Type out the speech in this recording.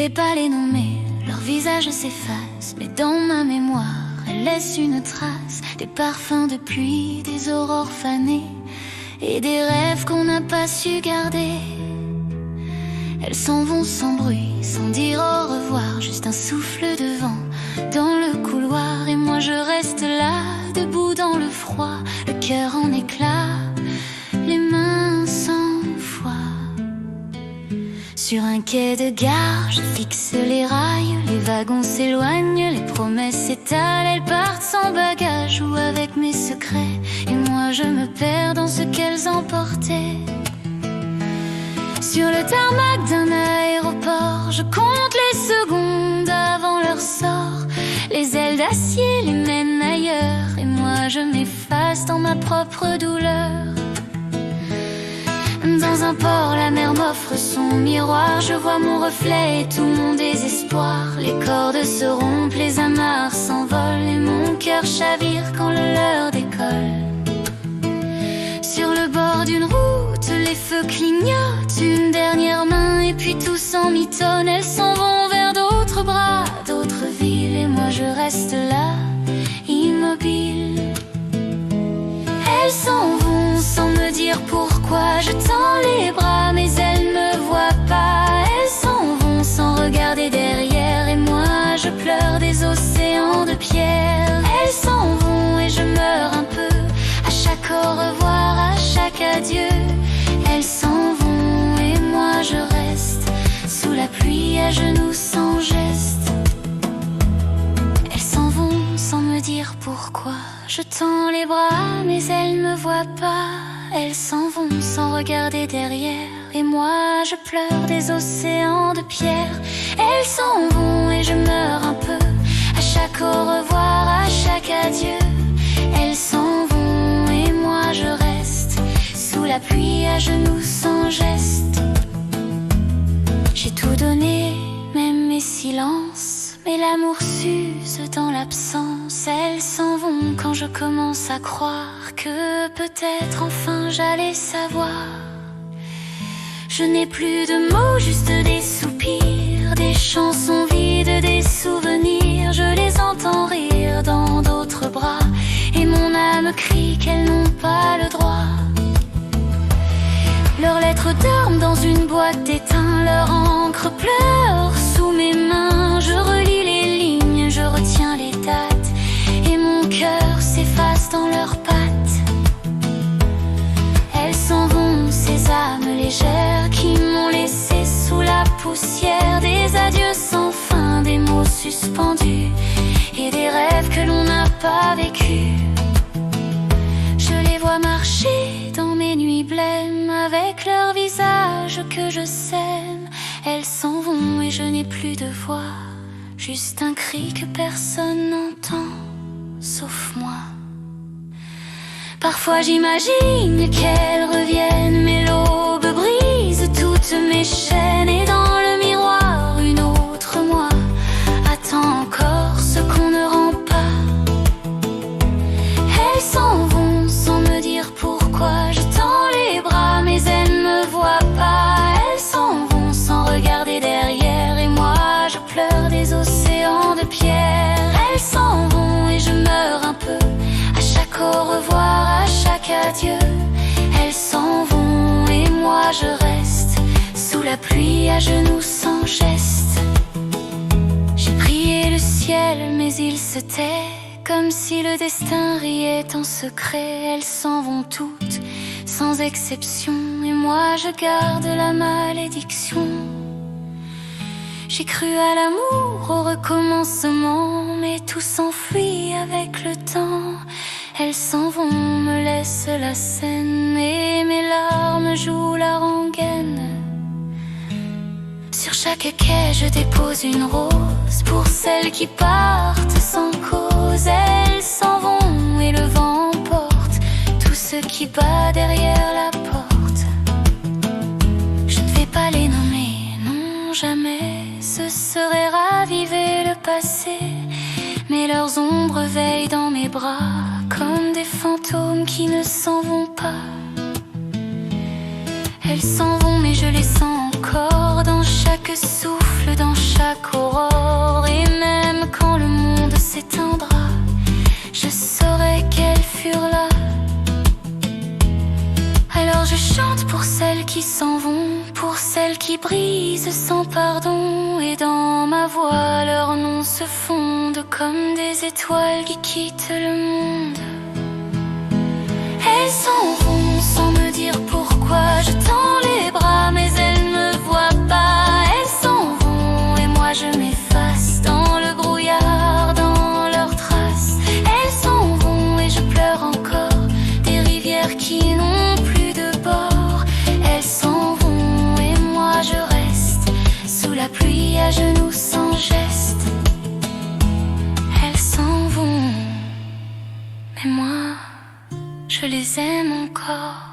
vais pas les nommer, leur visage s'efface, mais dans ma mémoire, elles laissent une trace. Des parfums de pluie, des aurores fanées et des rêves qu'on n'a pas su garder. Elles s'en vont sans bruit, sans dire au revoir, juste un souffle de vent dans le couloir. Et moi je reste là, debout dans le froid, le cœur en éclats, les mains sans foi. Sur un quai de gare, je fixe les rails, les wagons s'éloignent, les promesses s'étalent, elles partent sans bagage ou avec mes secrets. Et moi je me perds dans ce qu'elles emportaient. Sur le tarmac d'un aéroport, je compte les secondes avant leur sort. Les ailes d'acier les mènent ailleurs, et moi je m'efface dans ma propre douleur. Dans un port, la mer m'offre son miroir, je vois mon reflet et tout mon désespoir. Les cordes se rompent, les amarres s'envolent, et mon cœur chavire quand le leur décolle. Sur le bord d'une route, les feux clignotent, une dernière main et puis tout s'emmitonne. Elles s'en vont vers d'autres bras, d'autres villes, et moi je reste là, immobile. Elles s'en vont sans me dire pourquoi, je tends les bras mais elles me voient pas. Elles s'en vont sans regarder derrière, et moi je pleure des océans de pierre. Elles s'en vont et je meurs un peu, à chaque au revoir, à chaque adieu. Elles s'en vont et moi je reste, sous la pluie à genoux sans geste. Elles s'en vont sans me dire pourquoi, je tends les bras mais elles me voient pas. Elles s'en vont sans regarder derrière, et moi je pleure des océans de pierre. Elles s'en vont et je meurs un peu, à chaque au revoir, à chaque adieu. Elles s'en vont et moi je reste, sous la pluie à genoux sans geste. J'ai tout donné, même mes silences, mais l'amour s'use dans l'absence. Elles s'en vont quand je commence à croire que peut-être enfin j'allais savoir. Je n'ai plus de mots, juste des soupirs, des chansons vides, des souvenirs. Je les entends rire dans d'autres bras, et mon âme crie qu'elles n'ont pas le droit. Leurs lettres dorment dans une boîte d'étain, leur encre pleure sous mes mains. Je relis les lignes, je retiens les dates, et mon cœur s'efface dans leurs pattes. Elles s'en vont, ces âmes légères qui m'ont laissé sous la poussière. Des adieux sans fin, des mots suspendus, et des rêves que l'on n'a pas vécus. Je les vois marcher dans mes nuits blêmes, avec leur visage que je sème. Elles s'en vont et je n'ai plus de voix, juste un cri que personne n'entend, sauf moi. Parfois j'imagine qu'elles reviennent, mais l'aube brise toutes mes chaînes, et dans le miroir, une autre moi attend encore ce qu'on ne rend pas. Elles s'en vont sans me dire pourquoi, je tends les bras mais elles me voient pas. Elles s'en vont sans regarder derrière, et moi je pleure des océans de pierre. Elles s'en vont et je meurs un peu, à chaque au revoir, à chaque adieu. Elles s'en vont et moi je reste, sous la pluie à genoux sans geste. J'ai prié le ciel mais il se tait, comme si le destin riait en secret. Elles s'en vont toutes, sans exception, et moi je garde la malédiction. J'ai cru à l'amour, au recommencement, mais tout s'enfuit avec le temps. Elles s'en vont, me laissent la scène, et mes larmes jouent la rengaine. Sur chaque quai je dépose une rose, pour celles qui partent sans cause. Elles s'en vont et le vent emporte tout ce qui bat derrière la porte. Je ne vais pas les nommer, non jamais, ce serait raviver le passé. Mais leurs ombres veillent dans mes bras, comme des fantômes qui ne s'en vont pas. Elles s'en vont mais je les sens encore dans chaque souffle, dans chaque aurore. Et même quand le monde s'éteindra, je saurai qu'elles furent là. Alors je chante pour celles qui s'en vont, pour celles qui brisent sans pardon. Et dans ma voix leurs noms se fondent comme des étoiles qui quittent le monde. Elles s'en vont sans me dire pourquoi. Je tends les bras mais elles ne me voient pas. Elles s'en vont et moi je m'efface dans le brouillard, dans leurs traces. Elles s'en vont et je pleure encore des rivières qui n'ont plus de bord. Elles s'en vont et moi je reste sous la pluie à genoux sans geste. Elles s'en vont, mais moi je les aime encore.